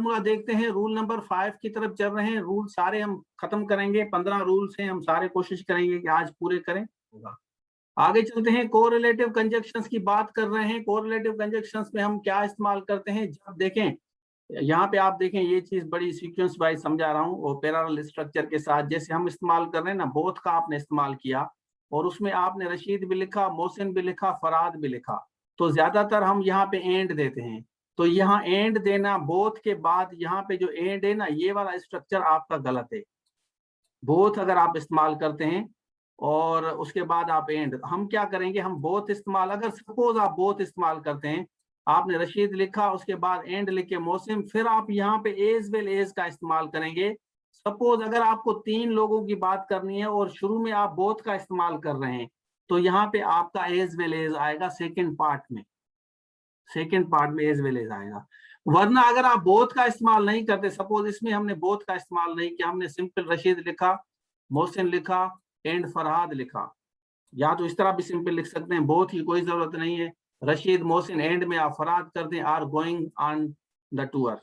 Formula देखते हैं, rule number 5 की तरफ चल रहे हैं। रूल सारे हम खत्म करेंगे, 15 रूल्स हैं, हम सारे कोशिश करेंगे कि आज पूरे करें। होगा आगे चलते हैं, कोरिलेटिव कंजक्शंस की बात कर रहे हैं। कोरिलेटिव कंजक्शंस में हम क्या इस्तेमाल करते हैं, जब देखें यहाँ पे आप देखें ये चीज बड़ी सीक्वेंस वाइज समझा रहा हूँ, और पैरेलल स्ट्रक्चर के साथ जैसे हम इस्तेमाल कर रहे हैं ना, बोथ का आपने इस्तेमाल किया और उसमें आपने रशीद भी लिखा, मोहसिन भी लिखा, फराद भी लिखा, तो ज्यादातर हम यहाँ पे एंड देते हैं। तो यहाँ एंड देना बोथ के बाद, यहाँ पे जो एंड है ना, ये वाला स्ट्रक्चर आपका गलत है। बोथ अगर आप इस्तेमाल करते हैं और उसके बाद आप एंड, हम क्या करेंगे, हम बोथ इस्तेमाल, अगर सपोज आप बोथ इस्तेमाल करते हैं, आपने रशीद लिखा उसके बाद एंड लिखे मोहसिन, फिर आप यहाँ पे एज वेल एज का इस्तेमाल करेंगे। सपोज अगर आपको 3 लोगों की बात करनी है और शुरू में आप बोथ का इस्तेमाल कर रहे हैं, तो यहाँ पे आपका एज वेल एज आएगा सेकेंड पार्ट में, सेकेंड पार्ट में एज वेल एज आएगा। वरना अगर आप बोथ का इस्तेमाल नहीं करते, सपोज इसमें हमने बोथ का इस्तेमाल नहीं किया, हमने सिंपल रशीद लिखा, मोहसिन लिखा, एंड फरहाद लिखा, या तो इस तरह भी सिंपल लिख सकते हैं, बोथ की कोई जरूरत नहीं है, रशीद मोहसिन, एंड में आप फरहाद कर दें, are going on the tour.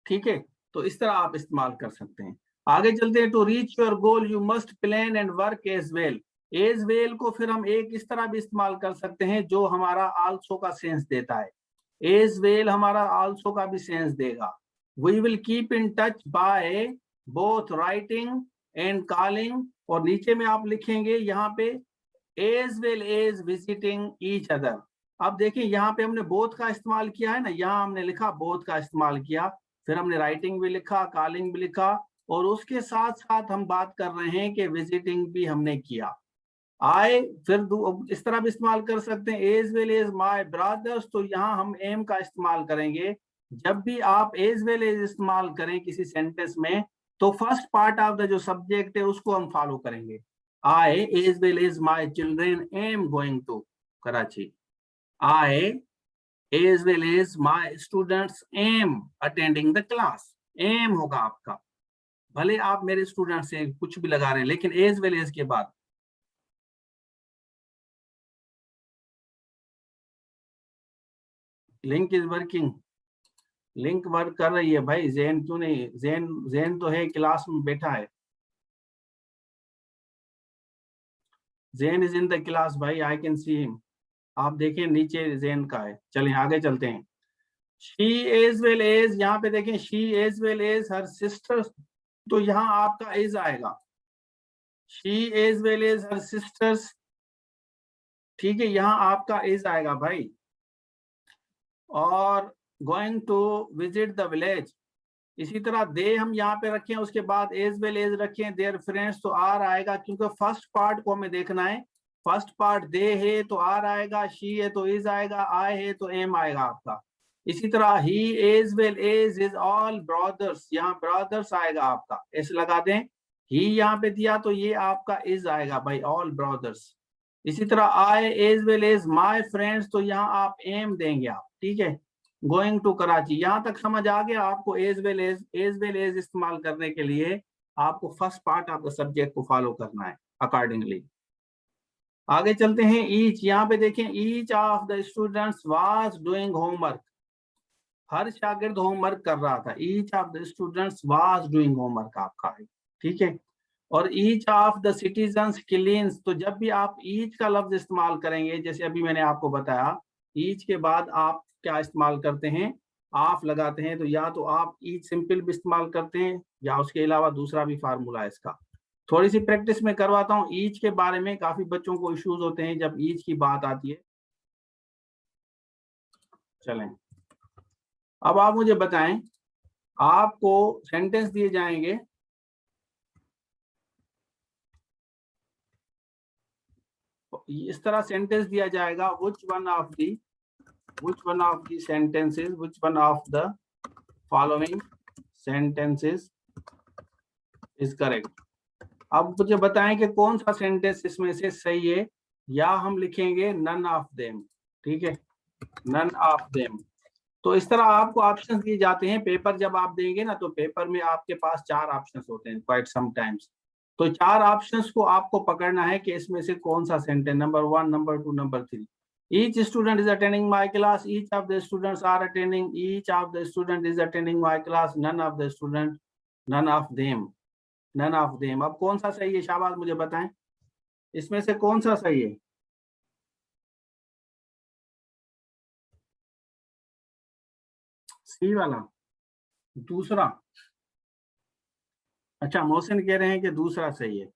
ठीक है, तो इस तरह आप इस्तेमाल कर सकते हैं। आगे चलते हैं, to reach your goal you must plan and work as well. As well को फिर हम एक इस तरह भी इस्तेमाल कर सकते हैं जो हमारा आल्सो का सेंस देता है। एज वेल हमारा आल्सो का भी सेंस देगा। We will keep in touch by both writing and calling, और नीचे में आप लिखेंगे यहाँ पे as well as visiting each other. अब देखिए यहाँ पे हमने बोथ का इस्तेमाल किया है ना, यहाँ हमने लिखा बोथ का इस्तेमाल किया, फिर हमने राइटिंग भी लिखा, कॉलिंग भी लिखा, और उसके साथ साथ हम बात कर रहे हैं कि विजिटिंग भी हमने किया। आए फिर इस तरह भी इस्तेमाल कर सकते हैं, as well as my brothers, तो यहाँ हम एम का इस्तेमाल करेंगे। जब भी आप एज वेल एज इस्तेमाल करें किसी सेंटेंस में, तो फर्स्ट पार्ट ऑफ द जो सब्जेक्ट है उसको हम फॉलो करेंगे। I as well as my children am going to Karachi. I as well as my students am attending the class. Am होगा आपका, भले आप मेरे स्टूडेंट से कुछ भी लगा रहे हैं, लेकिन एज वेल एज के बाद। Link is working, link work कर रही है भाई। जैन क्यों नहीं, जैन जैन तो है, क्लास में बैठा है। Jain is in the class भाई, आई कैन सी हिम। आप देखें नीचे जैन का है। चलिए आगे चलते हैं। शी एज वेल एज, यहाँ पे देखें she as well as her sister, तो यहाँ आपका एज आएगा। She as well as her sisters, ठीक है, यहाँ आपका एज आएगा भाई। और going to visit the village, इसी तरह दे हम यहाँ पे रखें, उसके बाद एज वेल एज रखें देयर फ्रेंड्स, तो आर आएगा, क्योंकि फर्स्ट पार्ट को हमें देखना है। फर्स्ट पार्ट दे है तो आर आएगा, शी है तो इज आएगा, आई है तो एम आएगा आपका। इसी तरह ही as well as is all brothers, यहाँ ब्रदर्स आएगा आपका, ऐसे लगा दें। ही यहाँ पे दिया तो ये आपका इज आएगा भाई, ऑल ब्रदर्स। इसी तरह I as well as my friends, तो यहाँ आप एम देंगे आप, ठीक है। गोइंग टू कराची, यहाँ तक समझ आ गया आपको। एज वेल एज इस्तेमाल करने के लिए आपको first part of the subject को फॉलो करना है अकॉर्डिंगली। आगे चलते हैं, ईच, यहाँ पे देखें each of the students was doing homework, हर शागिर्द होमवर्क कर रहा था। Each of the students was doing homework आपका है, ठीक है। और each of the citizens cleans, तो जब भी आप ईच का लफ्ज इस्तेमाल करेंगे, जैसे अभी मैंने आपको बताया, ईच के बाद आप क्या इस्तेमाल करते हैं, आप लगाते हैं, तो या तो आप ईच सिंपल भी इस्तेमाल करते हैं, या उसके अलावा दूसरा भी फार्मूला है इसका। थोड़ी सी प्रैक्टिस में करवाता हूँ ईच के बारे में, काफी बच्चों को इश्यूज होते हैं जब ईच की बात आती है। चलें, अब आप मुझे बताएं, आपको सेंटेंस दिए जाएंगे, इस तरह सेंटेंस दिया जाएगा, which one of the sentences, which one of the following sentences is correct। अब मुझे बताएं कि कौन सा सेंटेंस इसमें से सही है, या हम लिखेंगे none of them, ठीक है, none of them। तो इस तरह आपको ऑप्शंस दिए जाते हैं। पेपर जब आप देंगे ना, तो पेपर में आपके पास 4 ऑप्शंस होते हैं क्वाइट समटाइम्स, तो 4 ऑप्शंस को आपको पकड़ना है कि इसमें से कौन सा sentence, number 1, number 2, number 3। Each student is attending my class. Each of the students are attending. Each of the student is attending my class. None of the student, none of them, none of them. अब कौन सा सही है शाबाश मुझे बताएं, इसमें से कौन सा सही है? सी वाला, दूसरा। अच्छा, मोहसिन कह रहे हैं कि दूसरा सही है,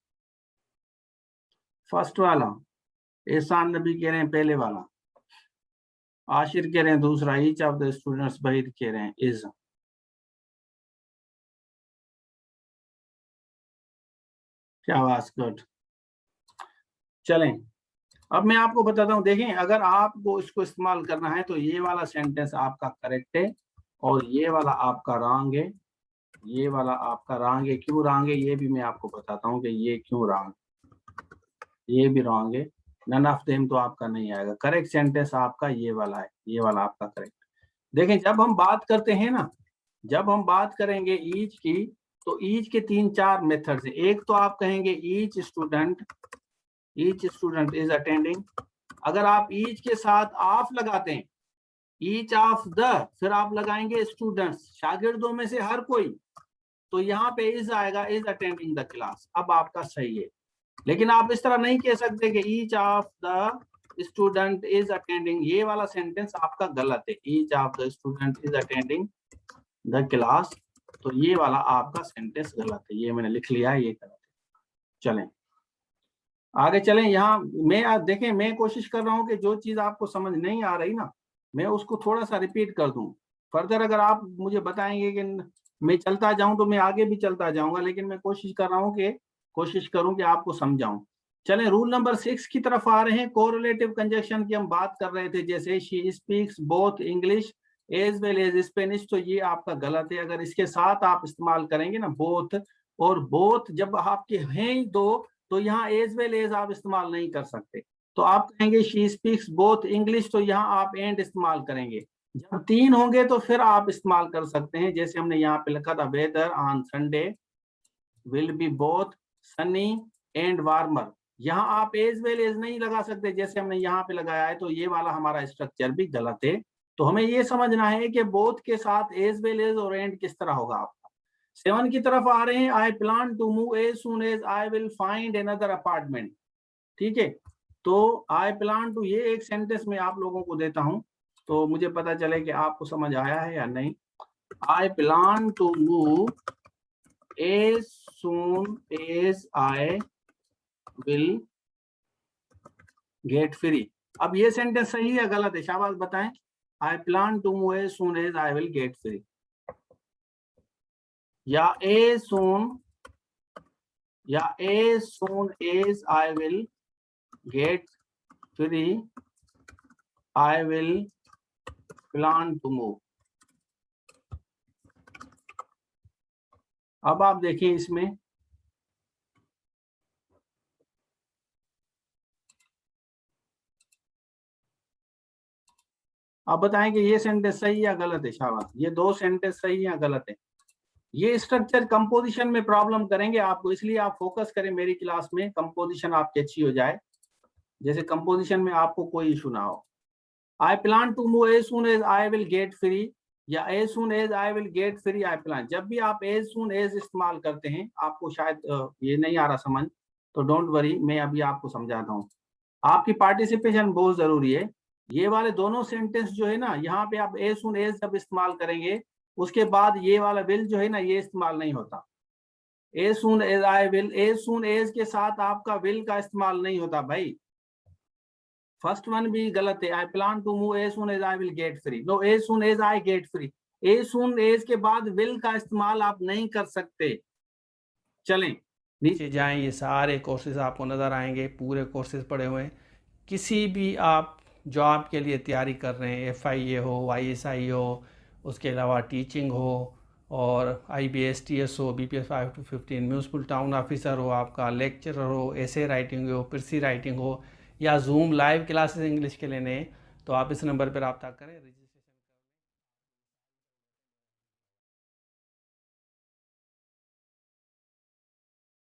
फर्स्ट वाला। एहसान नबी कह रहे हैं पहले वाला। आशिर कह रहे हैं दूसरा। ईच ऑफ द स्टूडेंट्स, बहीद कह रहे हैं इज। शाबाश, गुड। चलें, अब मैं आपको बताता हूं। देखें, अगर आपको इसको इस्तेमाल करना है तो ये वाला सेंटेंस आपका करेक्ट है और ये वाला आपका रॉन्ग है। ये वाला आपका रॉन्ग है। क्यों रॉन्ग है ये भी मैं आपको बताता हूं कि ये क्यों रॉन्ग, ये भी रॉन्ग है। नन ऑफ देम तो आपका नहीं आएगा। करेक्ट सेंटेंस आपका ये वाला है, ये वाला आपका करेक्ट। देखें, जब हम बात करते हैं ना, जब हम बात करेंगे ईच की, तो ईच के 3-4 मेथड्स हैं। एक तो आप कहेंगे ईच स्टूडेंट इज अटेंडिंग। अगर आप ईच के साथ ऑफ लगाते हैं, ईच ऑफ द, फिर आप लगाएंगे स्टूडेंट्स, शागिर्दों में से हर कोई, तो यहाँ पे इज आएगा, इज अटेंडिंग द क्लास। अब आपका सही है। लेकिन आप इस तरह नहीं कह सकते कि each of the student is attending. ये वाला सेंटेंस आपका गलत है। Each of the student is attending the class, तो ये वाला आपका सेंटेंस गलत है। ये मैंने लिख लिया है, ये गलत है। चलें आगे चलें। यहाँ मैं देखें, मैं कोशिश कर रहा हूँ कि जो चीज आपको समझ नहीं आ रही ना, मैं उसको थोड़ा सा रिपीट कर दूं। फर्दर अगर आप मुझे बताएंगे कि मैं चलता जाऊं तो मैं आगे भी चलता जाऊंगा, लेकिन मैं कोशिश कर रहा हूं कि कोशिश करूं कि आपको समझाऊं। चलें, रूल नंबर 6 की तरफ आ रहे हैं। कोरिलेटिव कंजक्शन की हम बात कर रहे थे, जैसे she speaks both English as well as Spanish, तो ये आपका गलत है। अगर इसके साथ आप इस्तेमाल करेंगे ना बोथ, और बोथ जब आपके हैं ही दो, तो यहाँ एज वेल एज आप इस्तेमाल नहीं कर सकते। तो आप कहेंगे शी स्पीक्स बोथ इंग्लिश, तो यहाँ आप एंड इस्तेमाल करेंगे। जब 3 होंगे तो फिर आप इस्तेमाल कर सकते हैं, जैसे हमने यहाँ पे लिखा था, weather on Sunday will be both sunny and warmer. यहाँ आप एज वेल एज नहीं लगा सकते जैसे हमने यहाँ पे लगाया है, तो ये वाला हमारा स्ट्रक्चर भी गलत है। तो हमें ये समझना है कि बोथ के साथ एज वेल एज और एंड किस तरह होगा आपका। 7 की तरफ आ रहे हैं। I plan to move as soon as I will find another apartment. ठीक है, तो आई प्लान टू, ये एक सेंटेंस में आप लोगों को देता हूं तो मुझे पता चले कि आपको समझ आया है या नहीं। I plan to move as soon as I will get free. अब ये सेंटेंस सही है गलत है? शाबाश बताएं। I plan to move as soon as I will get free, या as soon as I will get free I will plan to move. अब आप देखिए इसमें, आप बताएं कि ये सेंटेंस सही या गलत है। शाबाश, ये 2 सेंटेंस सही या गलत है। ये स्ट्रक्चर कंपोजिशन में प्रॉब्लम करेंगे आपको, इसलिए आप फोकस करें मेरी क्लास में, कंपोजिशन आपकी अच्छी हो जाए, जैसे कंपोजिशन में आपको कोई इशू ना हो। I plan to move as soon as I will get free, या as soon as I will get free I plan. जब भी आप एज सून एज इस्तेमाल करते हैं, आपको शायद ये नहीं आ रहा समझ, तो डोंट वरी, मैं अभी आपको समझाता हूँ। आपकी पार्टिसिपेशन बहुत जरूरी है। ये वाले दोनों सेंटेंस जो है ना, यहाँ पे आप एज सून एज जब इस्तेमाल करेंगे, उसके बाद ये वाला विल जो है ना, ये इस्तेमाल नहीं होता। As soon as I will, as soon as के साथ आपका विल का इस्तेमाल नहीं होता भाई। फर्स्ट वन भी गलत है। I plan to move as soon as I will get free, no, as soon as I get free. As soon as के बाद विल का इस्तेमाल आप नहीं कर सकते। चलें नीचे जाएं, ये सारे कोर्सेज आपको नज़र आएंगे, पूरे कोर्सेज पड़े हुए हैं। किसी भी आप जॉब के लिए तैयारी कर रहे हैं, FIA हो, YSI हो, उसके अलावा टीचिंग हो, और IBS TS हो, BPS 5 to 15, municipal town officer हो, आपका लेक्चरर हो, एसे राइटिंग हो, पिरसी राइटिंग हो, या जूम लाइव क्लासेस इंग्लिश के लेने, तो आप इस नंबर पर रब्ता करें।